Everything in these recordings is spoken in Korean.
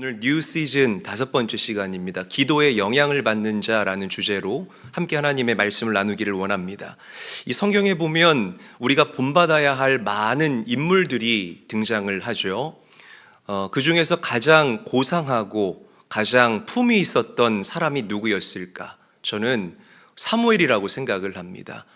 오늘 뉴 시즌 5번째 시간입니다. 기도에 영향을 받는 자라는 주제로 함께 하나님의 말씀을 나누기를 원합니다. 이 성경에 보면 우리가 본받아야 할 많은 인물들이 등장을 하죠. 그 중에서 가장 고상하고 가장 품이 있었던 사람이 누구였을까? 저는 사무엘이라고 생각을 합니다.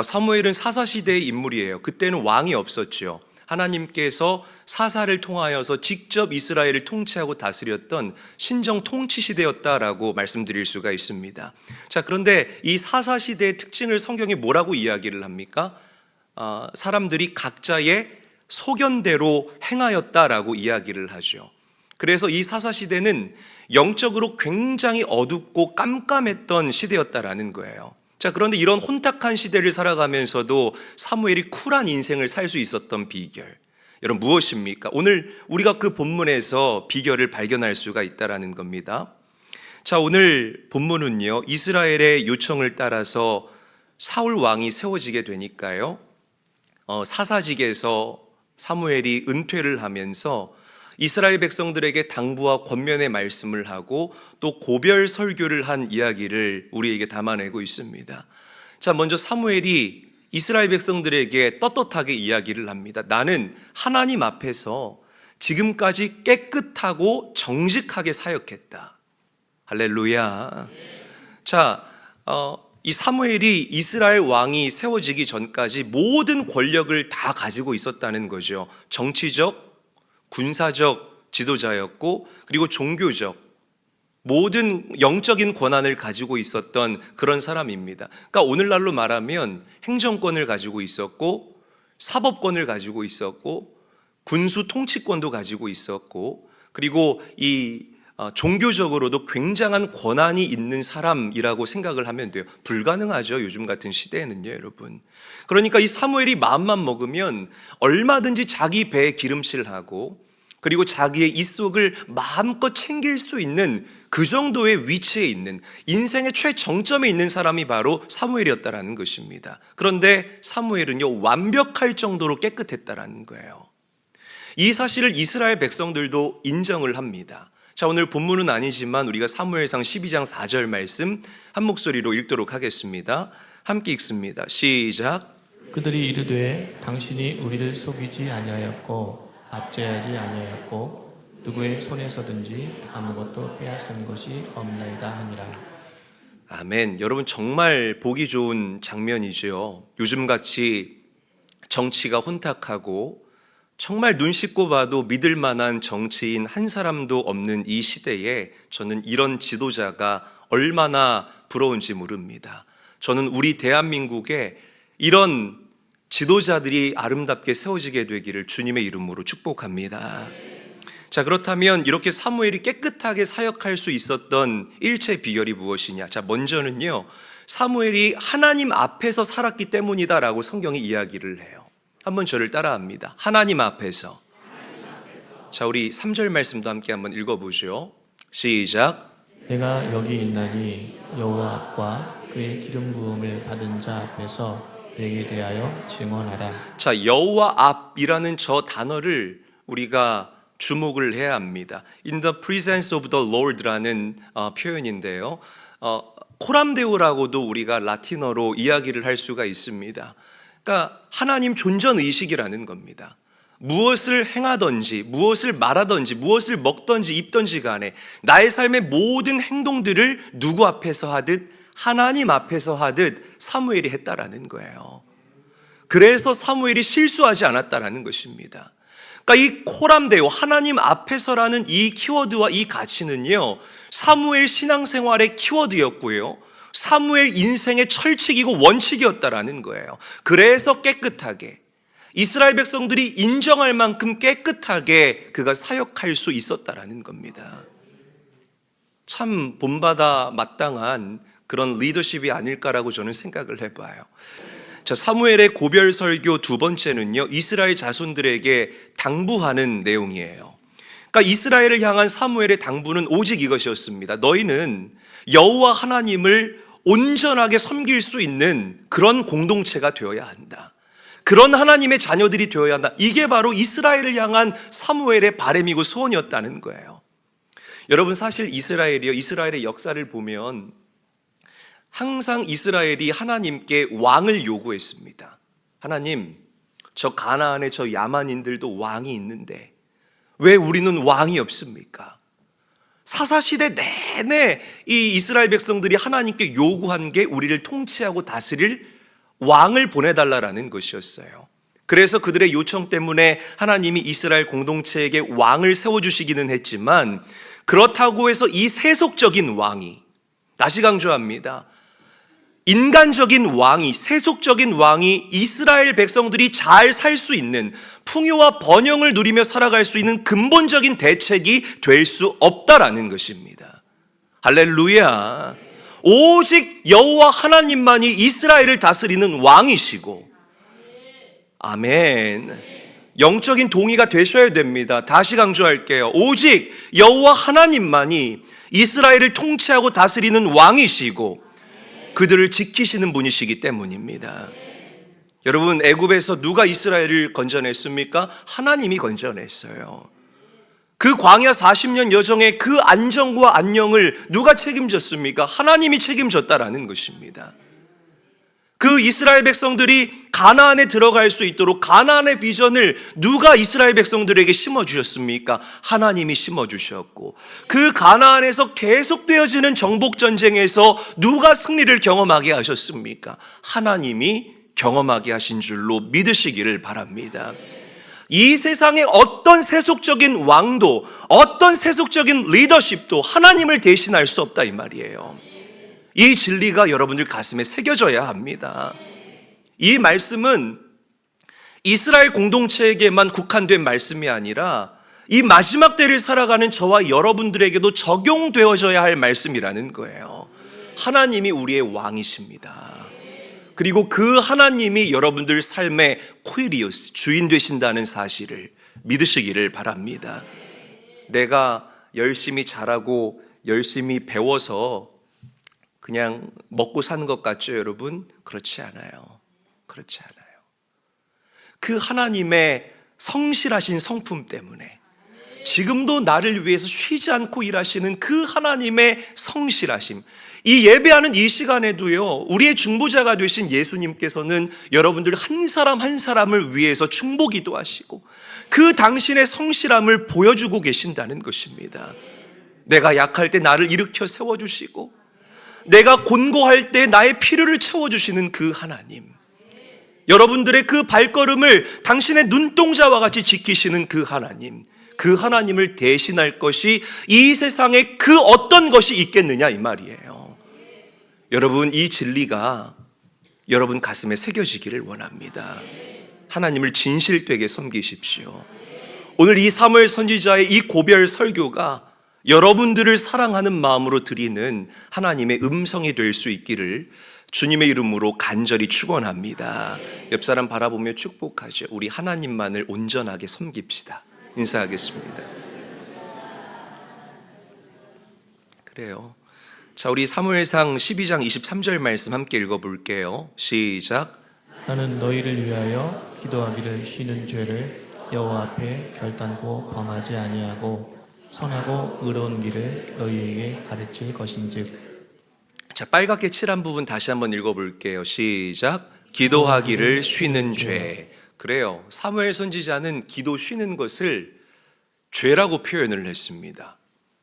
사무엘은 사사시대의 인물이에요. 그때는 왕이 없었죠. 하나님께서 사사를 통하여서 직접 이스라엘을 통치하고 다스렸던 신정 통치 시대였다라고 말씀드릴 수가 있습니다. 자, 그런데 이 사사 시대의 특징을 성경이 뭐라고 이야기를 합니까? 사람들이 각자의 소견대로 행하였다라고 이야기를 하죠. 그래서 이 사사 시대는 영적으로 굉장히 어둡고 깜깜했던 시대였다라는 거예요. 자, 그런데 이런 혼탁한 시대를 살아가면서도 사무엘이 쿨한 인생을 살 수 있었던 비결, 여러분 무엇입니까? 오늘 우리가 그 본문에서 비결을 발견할 수가 있다라는 겁니다. 자, 오늘 본문은요, 이스라엘의 요청을 따라서 사울 왕이 세워지게 되니까요, 사사직에서 사무엘이 은퇴를 하면서 이스라엘 백성들에게 당부와 권면의 말씀을 하고 또 고별 설교를 한 이야기를 우리에게 담아내고 있습니다. 자, 먼저 사무엘이 이스라엘 백성들에게 떳떳하게 이야기를 합니다. 나는 하나님 앞에서 지금까지 깨끗하고 정직하게 사역했다. 할렐루야. 자, 이 사무엘이 이스라엘 왕이 세워지기 전까지 모든 권력을 다 가지고 있었다는 거죠. 정치적, 군사적 지도자였고, 그리고 종교적 모든 영적인 권한을 가지고 있었던 그런 사람입니다. 그러니까 오늘날로 말하면 행정권을 가지고 있었고, 사법권을 가지고 있었고, 군수 통치권도 가지고 있었고, 그리고 이 종교적으로도 굉장한 권한이 있는 사람이라고 생각을 하면 돼요. 불가능하죠, 요즘 같은 시대에는요, 여러분. 그러니까 이 사무엘이 마음만 먹으면 얼마든지 자기 배에 기름칠하고, 그리고 자기의 입속을 마음껏 챙길 수 있는 그 정도의 위치에 있는, 인생의 최정점에 있는 사람이 바로 사무엘이었다라는 것입니다. 그런데 사무엘은요, 완벽할 정도로 깨끗했다라는 거예요. 이 사실을 이스라엘 백성들도 인정을 합니다. 자, 오늘 본문은 아니지만 우리가 사무엘상 12장 4절 말씀 한 목소리로 읽도록 하겠습니다. 함께 읽습니다. 시작. 그들이 이르되 당신이 우리를 속이지 아니하였고 압제하지 아니하였고 누구의 손에서든지 아무것도 빼앗은 것이 없나이다 하니라. 아멘. 여러분, 정말 보기 좋은 장면이죠. 요즘같이 정치가 혼탁하고 정말 눈 씻고 봐도 믿을 만한 정치인 한 사람도 없는 이 시대에 저는 이런 지도자가 얼마나 부러운지 모릅니다. 저는 우리 대한민국에 이런 지도자들이 아름답게 세워지게 되기를 주님의 이름으로 축복합니다. 자, 그렇다면 이렇게 사무엘이 깨끗하게 사역할 수 있었던 일체 비결이 무엇이냐? 자, 먼저는요, 사무엘이 하나님 앞에서 살았기 때문이다라고 성경이 이야기를 해요. 한번 저를 따라합니다. 하나님 앞에서. 자, 우리 3절 말씀도 함께 한번 읽어보죠. 시작. 내가 여기 있나니 여호와 앞과 그의 기름 부음을 받은 자 앞에서 내게 대하여 증언하라. 자, 여호와 앞이라는 저 단어를 우리가 주목을 해야 합니다. In the presence of the Lord라는 표현인데요, 코람데오라고도 우리가 라틴어로 이야기를 할 수가 있습니다. 그러니까 하나님 존전 의식이라는 겁니다. 무엇을 행하든지, 무엇을 말하든지, 무엇을 먹든지 입든지 간에 나의 삶의 모든 행동들을 누구 앞에서 하듯, 하나님 앞에서 하듯 사무엘이 했다라는 거예요. 그래서 사무엘이 실수하지 않았다라는 것입니다. 그러니까 이 코람데오, 하나님 앞에서라는 이 키워드와 이 가치는요, 사무엘 신앙생활의 키워드였고요, 사무엘 인생의 철칙이고 원칙이었다라는 거예요. 그래서 깨끗하게, 이스라엘 백성들이 인정할 만큼 깨끗하게 그가 사역할 수 있었다라는 겁니다. 참 본받아 마땅한 그런 리더십이 아닐까라고 저는 생각을 해봐요. 자, 사무엘의 고별 설교 두 번째는요, 이스라엘 자손들에게 당부하는 내용이에요. 그러니까 이스라엘을 향한 사무엘의 당부는 오직 이것이었습니다. 너희는 여호와 하나님을 온전하게 섬길 수 있는 그런 공동체가 되어야 한다. 그런 하나님의 자녀들이 되어야 한다. 이게 바로 이스라엘을 향한 사무엘의 바람이고 소원이었다는 거예요. 여러분, 사실 이스라엘의 역사를 보면 항상 이스라엘이 하나님께 왕을 요구했습니다. 하나님, 저 가나안에 저 야만인들도 왕이 있는데 왜 우리는 왕이 없습니까? 사사시대 내내 이 이스라엘 백성들이 하나님께 요구한 게 우리를 통치하고 다스릴 왕을 보내달라라는 것이었어요. 그래서 그들의 요청 때문에 하나님이 이스라엘 공동체에게 왕을 세워주시기는 했지만, 그렇다고 해서 이 세속적인 왕이, 다시 강조합니다, 인간적인 왕이, 세속적인 왕이 이스라엘 백성들이 잘 살 수 있는, 풍요와 번영을 누리며 살아갈 수 있는 근본적인 대책이 될 수 없다라는 것입니다. 할렐루야. 오직 여호와 하나님만이 이스라엘을 다스리는 왕이시고, 아멘. 영적인 동의가 되셔야 됩니다. 다시 강조할게요. 오직 여호와 하나님만이 이스라엘을 통치하고 다스리는 왕이시고 그들을 지키시는 분이시기 때문입니다. 여러분, 애굽에서 누가 이스라엘을 건져냈습니까? 하나님이 건져냈어요. 그 광야 40년 여정의 그 안정과 안녕을 누가 책임졌습니까? 하나님이 책임졌다라는 것입니다. 그 이스라엘 백성들이 가나안에 들어갈 수 있도록 가나안의 비전을 누가 이스라엘 백성들에게 심어주셨습니까? 하나님이 심어주셨고, 그 가나안에서 계속되어지는 정복전쟁에서 누가 승리를 경험하게 하셨습니까? 하나님이 경험하게 하신 줄로 믿으시기를 바랍니다. 이 세상의 어떤 세속적인 왕도, 어떤 세속적인 리더십도 하나님을 대신할 수 없다, 이 말이에요. 이 진리가 여러분들 가슴에 새겨져야 합니다. 이 말씀은 이스라엘 공동체에게만 국한된 말씀이 아니라 이 마지막 때를 살아가는 저와 여러분들에게도 적용되어져야 할 말씀이라는 거예요. 하나님이 우리의 왕이십니다. 그리고 그 하나님이 여러분들 삶의 코이리오스, 주인 되신다는 사실을 믿으시기를 바랍니다. 내가 열심히 잘하고 열심히 배워서 그냥 먹고 사는 것 같죠, 여러분? 그렇지 않아요. 그렇지 않아요. 그 하나님의 성실하신 성품 때문에, 지금도 나를 위해서 쉬지 않고 일하시는 그 하나님의 성실하심, 이 예배하는 이 시간에도요, 우리의 중보자가 되신 예수님께서는 여러분들 한 사람 한 사람을 위해서 중보기도 하시고 그 당신의 성실함을 보여주고 계신다는 것입니다. 내가 약할 때 나를 일으켜 세워주시고, 내가 곤고할 때 나의 필요를 채워주시는 그 하나님, 여러분들의 그 발걸음을 당신의 눈동자와 같이 지키시는 그 하나님, 그 하나님을 대신할 것이 이 세상에 그 어떤 것이 있겠느냐, 이 말이에요. 여러분, 이 진리가 여러분 가슴에 새겨지기를 원합니다. 하나님을 진실되게 섬기십시오. 오늘 이 사무엘 선지자의 이 고별 설교가 여러분들을 사랑하는 마음으로 드리는 하나님의 음성이 될 수 있기를 주님의 이름으로 간절히 축원합니다. 옆 사람 바라보며 축복하죠. 우리 하나님만을 온전하게 섬깁시다. 인사하겠습니다. 그래요. 자, 우리 사무엘상 12장 23절 말씀 함께 읽어볼게요. 시작. 나는 너희를 위하여 기도하기를 쉬는 죄를 여호와 앞에 결단코 범하지 아니하고 선하고 의로운 길을 너희에게 가르칠 것인즉. 자, 빨갛게 칠한 부분 다시 한번 읽어볼게요. 시작. 기도하기를 쉬는 죄. 그래요. 사무엘 선지자는 기도 쉬는 것을 죄라고 표현을 했습니다.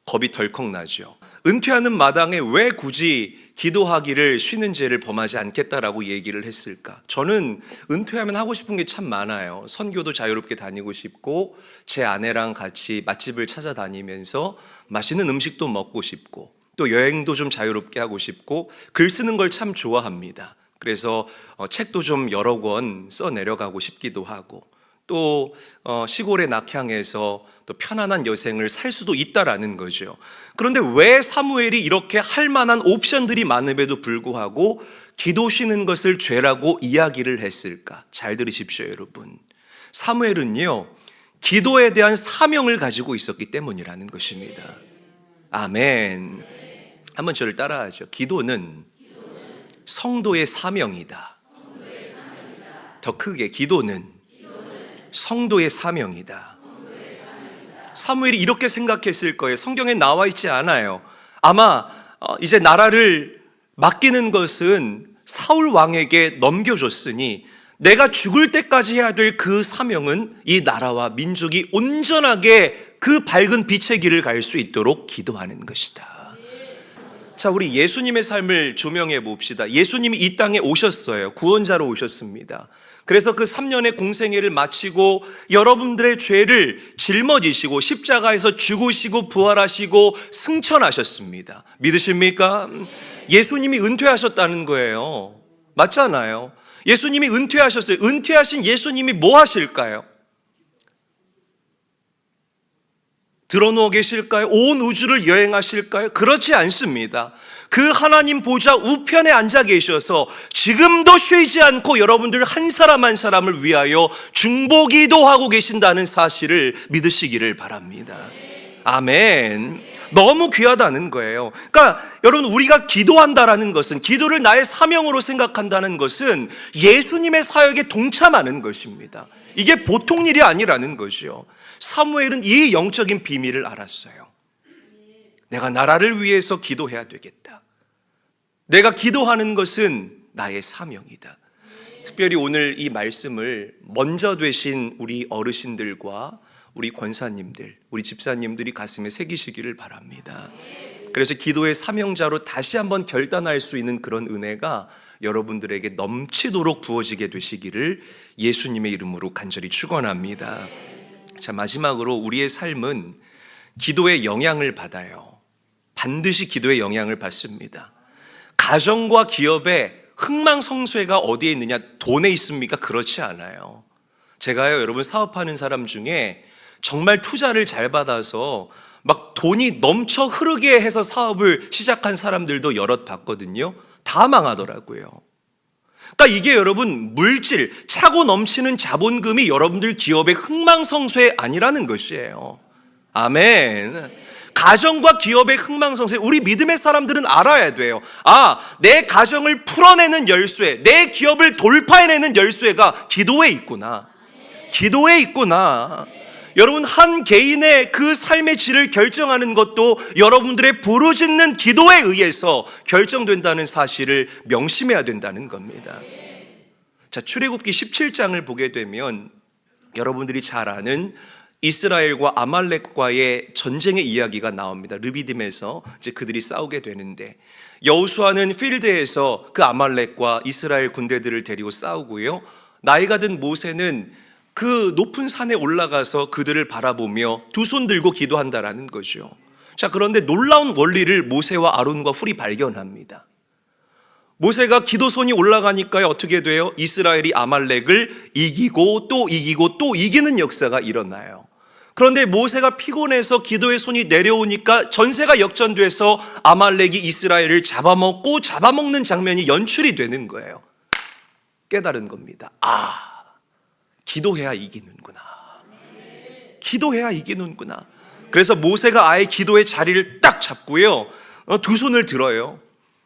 겁이 덜컥 나죠. 은퇴하는 마당에 왜 굳이 기도하기를 쉬는 죄를 범하지 않겠다라고 얘기를 했을까? 저는 은퇴하면 하고 싶은 게 참 많아요. 선교도 자유롭게 다니고 싶고, 제 아내랑 같이 맛집을 찾아다니면서 맛있는 음식도 먹고 싶고, 또 여행도 좀 자유롭게 하고 싶고, 글 쓰는 걸 참 좋아합니다. 그래서 책도 좀 여러 권 써 내려가고 싶기도 하고, 또 시골에 낙향해서 또 편안한 여생을 살 수도 있다라는 거죠. 그런데 왜 사무엘이 이렇게 할 만한 옵션들이 많음에도 불구하고 기도 쉬는 것을 죄라고 이야기를 했을까? 잘 들으십시오, 여러분. 사무엘은요, 기도에 대한 사명을 가지고 있었기 때문이라는 것입니다. 아멘. 한번 저를 따라하죠. 기도는 성도의 사명이다. 더 크게, 기도는 성도의 사명이다. 사무엘이 이렇게 생각했을 거예요. 성경에 나와 있지 않아요. 아마 이제 나라를 맡기는 것은 사울 왕에게 넘겨줬으니 내가 죽을 때까지 해야 될 그 사명은 이 나라와 민족이 온전하게 그 밝은 빛의 길을 갈 수 있도록 기도하는 것이다. 자, 우리 예수님의 삶을 조명해 봅시다. 예수님이 이 땅에 오셨어요. 구원자로 오셨습니다. 그래서 그 3년의 공생애를 마치고 여러분들의 죄를 짊어지시고 십자가에서 죽으시고 부활하시고 승천하셨습니다. 믿으십니까? 예수님이 은퇴하셨다는 거예요. 맞잖아요. 예수님이 은퇴하셨어요. 은퇴하신 예수님이 뭐 하실까요? 드러누워 계실까요? 온 우주를 여행하실까요? 그렇지 않습니다. 그 하나님 보좌 우편에 앉아 계셔서 지금도 쉬지 않고 여러분들 한 사람 한 사람을 위하여 중보기도하고 계신다는 사실을 믿으시기를 바랍니다. 아멘. 너무 귀하다는 거예요. 그러니까 여러분, 우리가 기도한다라는 것은, 기도를 나의 사명으로 생각한다는 것은 예수님의 사역에 동참하는 것입니다. 이게 보통 일이 아니라는 것이요. 사무엘은 이 영적인 비밀을 알았어요. 내가 나라를 위해서 기도해야 되겠다. 내가 기도하는 것은 나의 사명이다. 특별히 오늘 이 말씀을 먼저 되신 우리 어르신들과 우리 권사님들, 우리 집사님들이 가슴에 새기시기를 바랍니다. 그래서 기도의 사명자로 다시 한번 결단할 수 있는 그런 은혜가 여러분들에게 넘치도록 부어지게 되시기를 예수님의 이름으로 간절히 축원합니다. 자, 마지막으로 우리의 삶은 기도의 영향을 받아요. 반드시 기도의 영향을 받습니다. 가정과 기업의 흥망성쇠가 어디에 있느냐? 돈에 있습니까? 그렇지 않아요. 제가요, 여러분, 사업하는 사람 중에 정말 투자를 잘 받아서 막 돈이 넘쳐 흐르게 해서 사업을 시작한 사람들도 여럿 봤거든요. 다 망하더라고요. 그러니까 이게 여러분, 물질, 차고 넘치는 자본금이 여러분들 기업의 흥망성쇠 아니라는 것이에요. 아멘. 가정과 기업의 흥망성쇠, 우리 믿음의 사람들은 알아야 돼요. 아, 내 가정을 풀어내는 열쇠, 내 기업을 돌파해내는 열쇠가 기도에 있구나. 기도에 있구나. 여러분, 한 개인의 그 삶의 질을 결정하는 것도 여러분들의 부르짖는 기도에 의해서 결정된다는 사실을 명심해야 된다는 겁니다. 자, 출애굽기 17장을 보게 되면 여러분들이 잘 아는 이스라엘과 아말렉과의 전쟁의 이야기가 나옵니다. 르비딤에서 이제 그들이 싸우게 되는데, 여호수아는 필드에서 그 아말렉과 이스라엘 군대들을 데리고 싸우고요, 나이가 든 모세는 그 높은 산에 올라가서 그들을 바라보며 두 손 들고 기도한다라는 거죠. 자, 그런데 놀라운 원리를 모세와 아론과 훌이 발견합니다. 모세가 기도손이 올라가니까요, 어떻게 돼요? 이스라엘이 아말렉을 이기고 또 이기고 또 이기는 역사가 일어나요. 그런데 모세가 피곤해서 기도의 손이 내려오니까 전세가 역전돼서 아말렉이 이스라엘을 잡아먹고 잡아먹는 장면이 연출이 되는 거예요. 깨달은 겁니다. 아, 기도해야 이기는구나. 기도해야 이기는구나. 그래서 모세가 아예 기도의 자리를 딱 잡고요, 두 손을 들어요.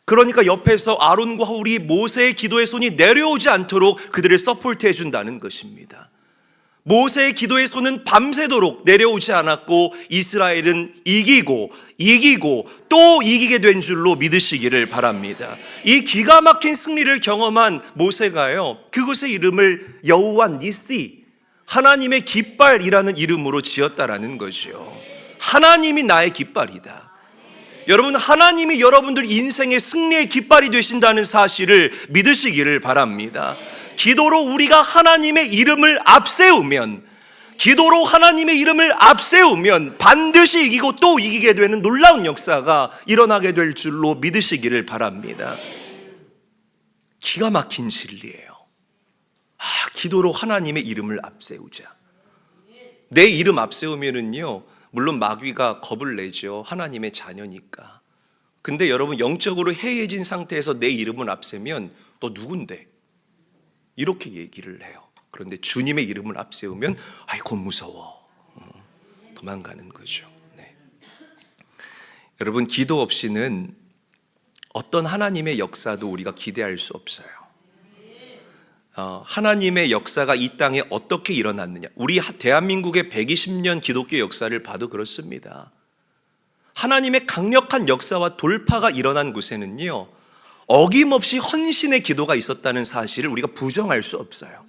그러니까 옆에서 아론과 훌이 모세의 기도의 손이 내려오지 않도록 그들을 서포트해 준다는 것입니다. 모세의 기도의 손은 밤새도록 내려오지 않았고 이스라엘은 이기고 또 이기게 된 줄로 믿으시기를 바랍니다. 이 기가 막힌 승리를 경험한 모세가요, 그곳의 이름을 여호와 니시, 하나님의 깃발이라는 이름으로 지었다라는 거죠. 하나님이 나의 깃발이다. 여러분, 하나님이 여러분들 인생의 승리의 깃발이 되신다는 사실을 믿으시기를 바랍니다. 기도로 우리가 하나님의 이름을 앞세우면, 기도로 하나님의 이름을 앞세우면 반드시 이기고 또 이기게 되는 놀라운 역사가 일어나게 될 줄로 믿으시기를 바랍니다. 기가 막힌 진리예요. 기도로 하나님의 이름을 앞세우자. 내 이름 앞세우면은요, 물론 마귀가 겁을 내죠. 하나님의 자녀니까. 근데 여러분, 영적으로 해이해진 상태에서 내 이름을 앞세면 너 누군데? 이렇게 얘기를 해요. 그런데 주님의 이름을 앞세우면 아이고 무서워, 도망가는 거죠. 네. 여러분, 기도 없이는 어떤 하나님의 역사도 우리가 기대할 수 없어요. 하나님의 역사가 이 땅에 어떻게 일어났느냐. 우리 대한민국의 120년 기독교 역사를 봐도 그렇습니다. 하나님의 강력한 역사와 돌파가 일어난 곳에는요, 어김없이 헌신의 기도가 있었다는 사실을 우리가 부정할 수 없어요.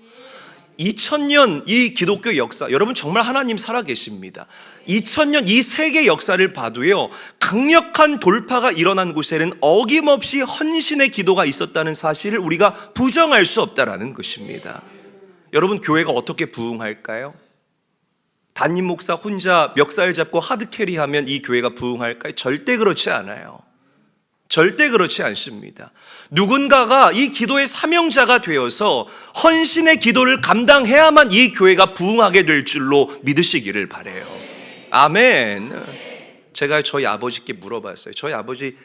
2000년 이 기독교 역사, 여러분 정말 하나님 살아계십니다. 2000년 이 세계 역사를 봐도요, 강력한 돌파가 일어난 곳에는 어김없이 헌신의 기도가 있었다는 사실을 우리가 부정할 수 없다라는 것입니다. 여러분, 교회가 어떻게 부흥할까요? 담임 목사 혼자 멱살 잡고 하드캐리하면 이 교회가 부흥할까요? 절대 그렇지 않아요. 절대 그렇지 않습니다. 누군가가 이 기도의 사명자가 되어서 헌신의 기도를 감당해야만 이 교회가 부흥하게 될 줄로 믿으시기를 바라요. 아멘. 제가 저희 아버지께 물어봤어요. 저희 아버지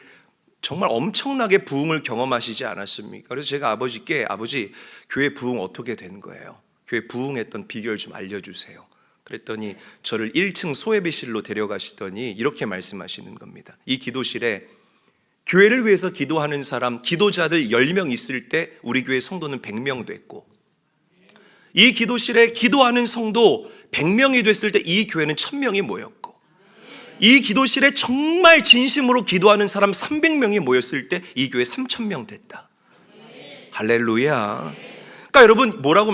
정말 엄청나게 부흥을 경험하시지 않았습니까? 그래서 제가 아버지께, 아버지, 교회 부흥 어떻게 된 거예요? 교회 부흥했던 비결 좀 알려주세요. 그랬더니 저를 1층 소예배실로 데려가시더니 이렇게 말씀하시는 겁니다. 이 기도실에 교회를 위해서 기도하는 사람, 기도자들 10명 있을 때 우리 교회 성도는 100명 됐고, 이 기도실에 기도하는 성도 100명이 됐을 때 이 교회는 1000명이 모였고, 이 기도실에 정말 진심으로 기도하는 사람 300명이 모였을 때 이 교회 3000명 됐다. 할렐루야. 그러니까 여러분 뭐라고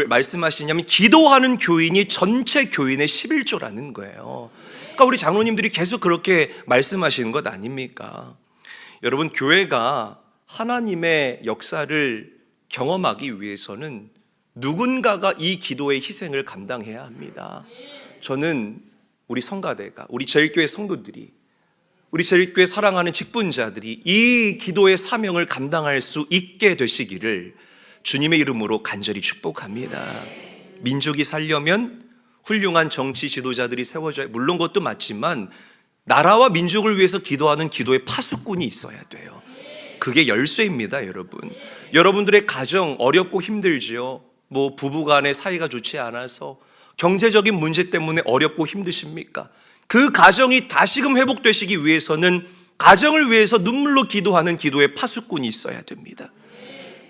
말씀하시냐면 기도하는 교인이 전체 교인의 11조라는 거예요. 그러니까 우리 장로님들이 계속 그렇게 말씀하시는 것 아닙니까? 여러분, 교회가 하나님의 역사를 경험하기 위해서는 누군가가 이 기도의 희생을 감당해야 합니다. 저는 우리 성가대가, 우리 제일교회 성도들이, 우리 제일교회 사랑하는 직분자들이 이 기도의 사명을 감당할 수 있게 되시기를 주님의 이름으로 간절히 축복합니다. 민족이 살려면 훌륭한 정치 지도자들이 세워져야, 물론 그것도 맞지만 나라와 민족을 위해서 기도하는 기도의 파수꾼이 있어야 돼요. 그게 열쇠입니다, 여러분. 여러분들의 가정 어렵고 힘들지요. 뭐 부부간의 사이가 좋지 않아서 경제적인 문제 때문에 어렵고 힘드십니까? 그 가정이 다시금 회복되시기 위해서는 가정을 위해서 눈물로 기도하는 기도의 파수꾼이 있어야 됩니다.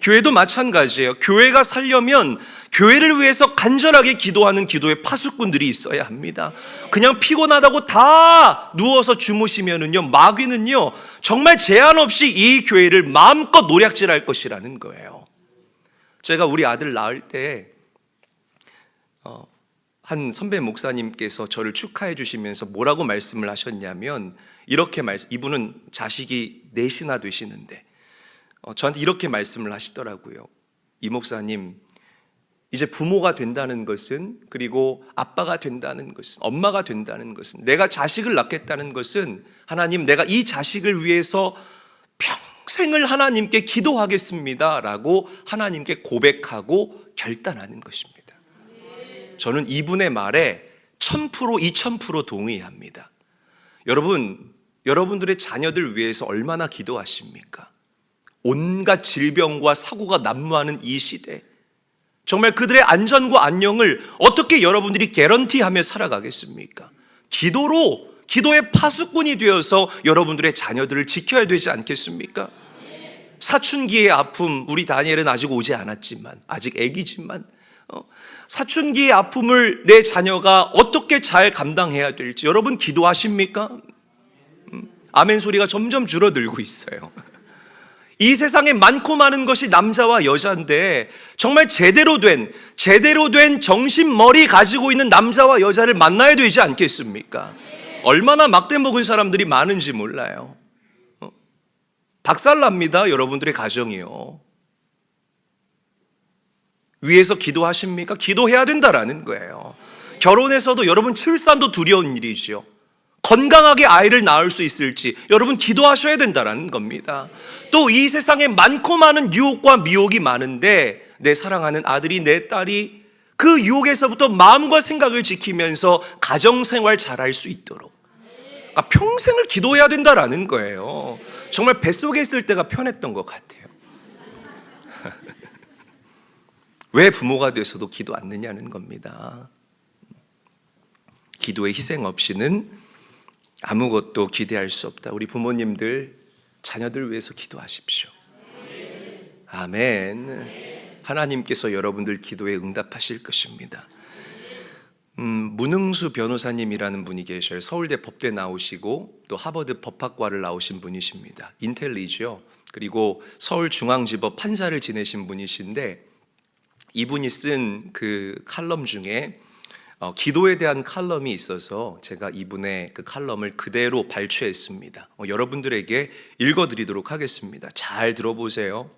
교회도 마찬가지예요. 교회가 살려면 교회를 위해서 간절하게 기도하는 기도의 파수꾼들이 있어야 합니다. 그냥 피곤하다고 다 누워서 주무시면은요, 마귀는요 정말 제한 없이 이 교회를 마음껏 노략질할 것이라는 거예요. 제가 우리 아들 낳을 때 한 선배 목사님께서 저를 축하해 주시면서 뭐라고 말씀을 하셨냐면, 이렇게 이분은 자식이 넷이나 되시는데 저한테 이렇게 말씀을 하시더라고요. 이 목사님, 이제 부모가 된다는 것은, 그리고 아빠가 된다는 것은, 엄마가 된다는 것은, 내가 자식을 낳겠다는 것은, 하나님, 내가 이 자식을 위해서 평생을 하나님께 기도하겠습니다 라고 하나님께 고백하고 결단하는 것입니다. 저는 이분의 말에 1000%, 2000% 동의합니다. 여러분들의 자녀들 위해서 얼마나 기도하십니까? 온갖 질병과 사고가 난무하는 이 시대, 정말 그들의 안전과 안녕을 어떻게 여러분들이 개런티하며 살아가겠습니까? 기도의 파수꾼이 되어서 여러분들의 자녀들을 지켜야 되지 않겠습니까? 사춘기의 아픔, 우리 다니엘은 아직 오지 않았지만, 아직 애기지만 사춘기의 아픔을 내 자녀가 어떻게 잘 감당해야 될지 여러분 기도하십니까? 아멘 소리가 점점 줄어들고 있어요. 이 세상에 많고 많은 것이 남자와 여자인데 정말 제대로 된 정신머리 가지고 있는 남자와 여자를 만나야 되지 않겠습니까? 얼마나 막대 먹은 사람들이 많은지 몰라요. 박살납니다, 여러분들의 가정이요. 위해서 기도하십니까? 기도해야 된다라는 거예요. 결혼해서도 여러분 출산도 두려운 일이지요. 건강하게 아이를 낳을 수 있을지 여러분 기도하셔야 된다라는 겁니다. 또 이 세상에 많고 많은 유혹과 미혹이 많은데 내 사랑하는 아들이, 내 딸이 그 유혹에서부터 마음과 생각을 지키면서 가정생활 잘할 수 있도록, 그러니까 평생을 기도해야 된다라는 거예요. 정말 뱃속에 있을 때가 편했던 것 같아요. 왜 부모가 돼서도 기도 안 느냐는 겁니다. 기도의 희생 없이는 아무것도 기대할 수 없다. 우리 부모님들 자녀들 위해서 기도하십시오. 아멘. 하나님께서 여러분들 기도에 응답하실 것입니다. 문흥수 변호사님이라는 분이 계셔요. 서울대 법대 나오시고 또 하버드 법학과를 나오신 분이십니다. 인텔리죠. 그리고 서울중앙지법 판사를 지내신 분이신데, 이분이 쓴 그 칼럼 중에 기도에 대한 칼럼이 있어서 제가 이분의 그 칼럼을 그대로 발췌했습니다. 여러분들에게 읽어드리도록 하겠습니다. 잘 들어보세요.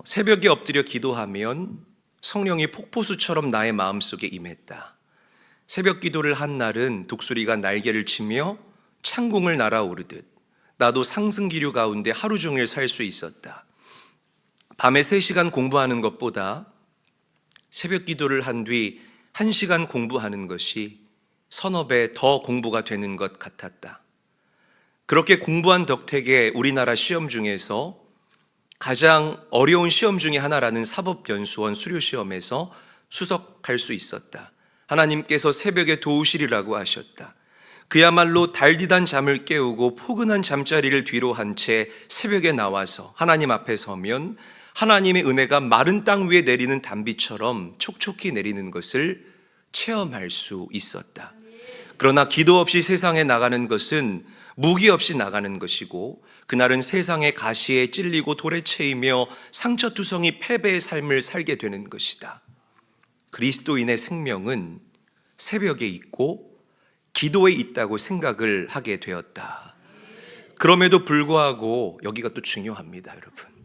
새벽에 엎드려 기도하면 성령이 폭포수처럼 나의 마음속에 임했다. 새벽 기도를 한 날은 독수리가 날개를 치며 창공을 날아오르듯 나도 상승기류 가운데 하루 종일 살 수 있었다. 밤에 3시간 공부하는 것보다 새벽 기도를 한 뒤 1시간 공부하는 것이 서너 배 더 공부가 되는 것 같았다. 그렇게 공부한 덕택에 우리나라 시험 중에서 가장 어려운 시험 중에 하나라는 사법연수원 수료시험에서 수석할 수 있었다. 하나님께서 새벽에 도우시리라고 하셨다. 그야말로 달디단 잠을 깨우고 포근한 잠자리를 뒤로 한 채 새벽에 나와서 하나님 앞에 서면 하나님의 은혜가 마른 땅 위에 내리는 단비처럼 촉촉히 내리는 것을 체험할 수 있었다. 그러나 기도 없이 세상에 나가는 것은 무기 없이 나가는 것이고, 그날은 세상의 가시에 찔리고 돌에 채이며 상처투성이 패배의 삶을 살게 되는 것이다. 그리스도인의 생명은 새벽에 있고 기도에 있다고 생각을 하게 되었다. 그럼에도 불구하고, 여기가 또 중요합니다, 여러분.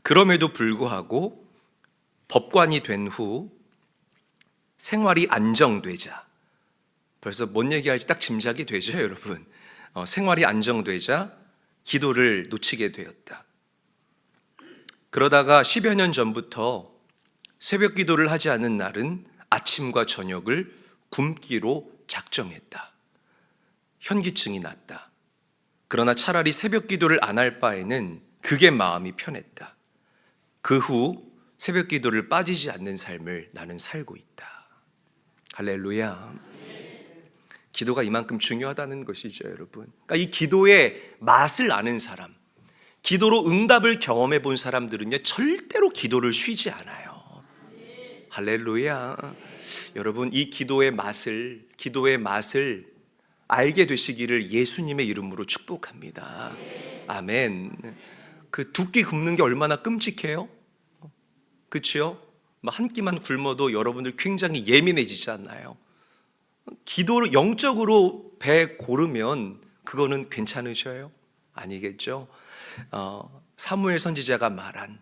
그럼에도 불구하고 법관이 된 후 생활이 안정되자, 벌써 뭔 얘기할지 딱 짐작이 되죠, 여러분. 생활이 안정되자 기도를 놓치게 되었다. 그러다가 10여 년 전부터 새벽 기도를 하지 않는 날은 아침과 저녁을 굶기로 작정했다. 현기증이 났다. 그러나 차라리 새벽 기도를 안 할 바에는 그게 마음이 편했다. 그 후 새벽 기도를 빠지지 않는 삶을 나는 살고 있다. 할렐루야. 기도가 이만큼 중요하다는 것이죠, 여러분. 그러니까 이 기도의 맛을 아는 사람, 기도로 응답을 경험해 본 사람들은요, 절대로 기도를 쉬지 않아요. 할렐루야. 여러분, 이 기도의 맛을 알게 되시기를 예수님의 이름으로 축복합니다. 아멘. 그 두 끼 굶는 게 얼마나 끔찍해요? 그렇죠? 한 끼만 굶어도 여러분들 굉장히 예민해지지 않나요? 기도를 영적으로 배 고르면 그거는 괜찮으셔요? 아니겠죠? 사무엘 선지자가 말한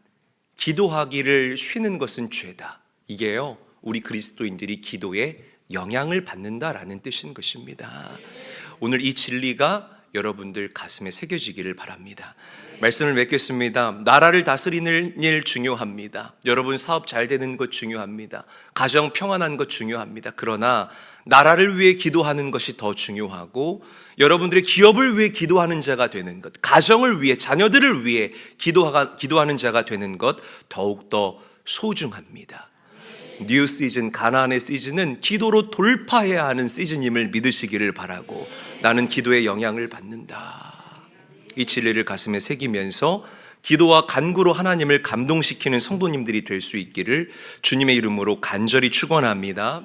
기도하기를 쉬는 것은 죄다, 이게요, 우리 그리스도인들이 기도에 영향을 받는다라는 뜻인 것입니다. 오늘 이 진리가 여러분들 가슴에 새겨지기를 바랍니다. 말씀을 맺겠습니다. 나라를 다스리는 일 중요합니다. 여러분 사업 잘 되는 것 중요합니다. 가정 평안한 것 중요합니다. 그러나 나라를 위해 기도하는 것이 더 중요하고, 여러분들의 기업을 위해 기도하는 자가 되는 것, 가정을 위해, 자녀들을 위해 기도하는 자가 되는 것 더욱더 소중합니다. 뉴 시즌, 가나안의 시즌은 기도로 돌파해야 하는 시즌임을 믿으시기를 바라고, 나는 기도의 영향을 받는다, 이 진리를 가슴에 새기면서 기도와 간구로 하나님을 감동시키는 성도님들이 될 수 있기를 주님의 이름으로 간절히 축원합니다.